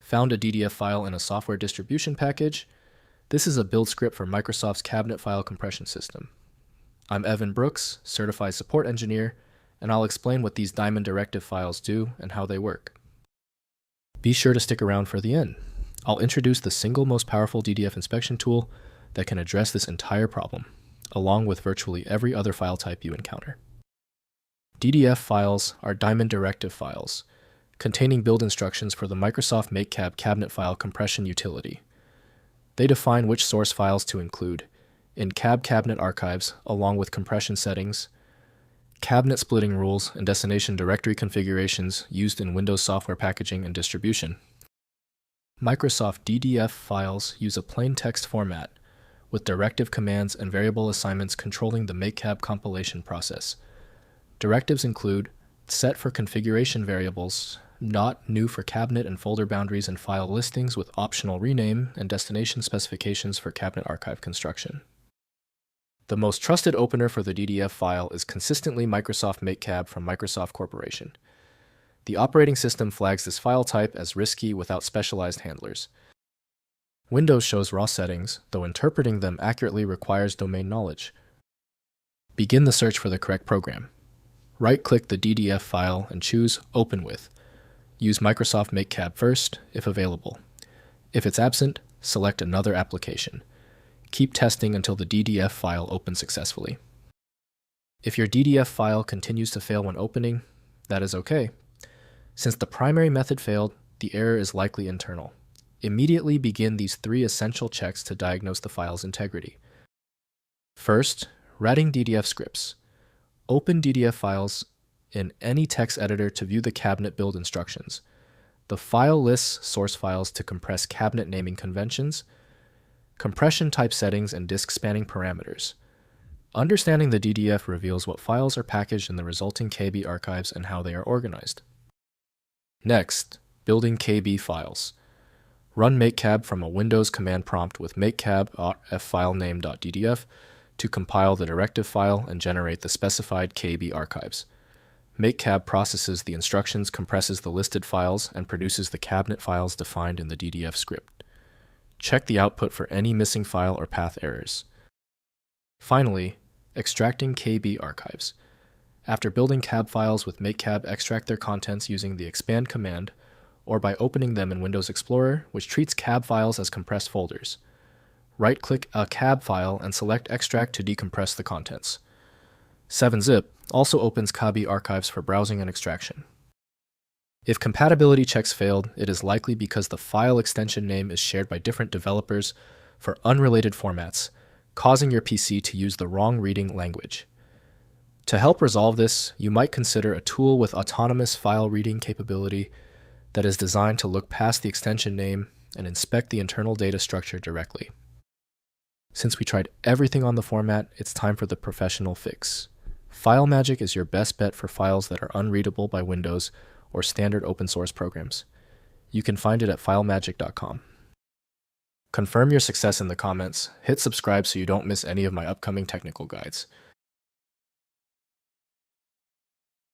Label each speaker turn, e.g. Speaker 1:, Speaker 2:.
Speaker 1: Found a DDF file in a software distribution package? This is a build script for Microsoft's cabinet file compression system. I'm Evan Brooks, Certified Support Engineer, and I'll explain what these Diamond Directive Files do and how they work. Be sure to stick around for the end. I'll introduce the single most powerful DDF inspection tool that can address this entire problem, along with virtually every other file type you encounter. DDF files are Diamond Directive Files, containing build instructions for the Microsoft MakeCab cabinet file compression utility. They define which source files to include in cab cabinet archives along with compression settings, cabinet splitting rules, and destination directory configurations used in Windows software packaging and distribution. Microsoft DDF files use a plain text format with directive commands and variable assignments controlling the MakeCab compilation process. Directives include set for configuration variables, not new for cabinet and folder boundaries and file listings with optional rename, and destination specifications for cabinet archive construction. The most trusted opener for the DDF file is consistently Microsoft MakeCab from Microsoft Corporation. The operating system flags this file type as risky without specialized handlers. Windows shows raw settings, though interpreting them accurately requires domain knowledge. Begin the search for the correct program. Right-click the DDF file and choose Open With. Use Microsoft MakeCab first, if available. If it's absent, select another application. Keep testing until the DDF file opens successfully. If your DDF file continues to fail when opening, that is okay. Since the primary method failed, the error is likely internal. Immediately begin these 3 essential checks to diagnose the file's integrity. First, ratting DDF scripts. Open DDF files in any text editor to view the cabinet build instructions. The file lists source files to compress cabinet naming conventions, compression type settings, and disk spanning parameters. Understanding the DDF reveals what files are packaged in the resulting KB archives and how they are organized. Next, building KB files. Run MakeCab from a Windows command prompt with MakeCab ffilename.ddf to compile the directive file and generate the specified KB archives. MakeCab processes the instructions, compresses the listed files, and produces the cabinet files defined in the DDF script. Check the output for any missing file or path errors. Finally, extracting KB archives. After building cab files with MakeCab, extract their contents using the expand command or by opening them in Windows Explorer, which treats cab files as compressed folders. Right-click a cab file and select Extract to decompress the contents. 7-Zip also opens KB archives for browsing and extraction. If compatibility checks failed, it is likely because the file extension name is shared by different developers for unrelated formats, causing your PC to use the wrong reading language. To help resolve this, you might consider a tool with autonomous file reading capability that is designed to look past the extension name and inspect the internal data structure directly. Since we tried everything on the format, it's time for the professional fix. FileMagick is your best bet for files that are unreadable by Windows or standard open source programs. You can find it at filemagick.com. Confirm your success in the comments, hit subscribe so you don't miss any of my upcoming technical guides.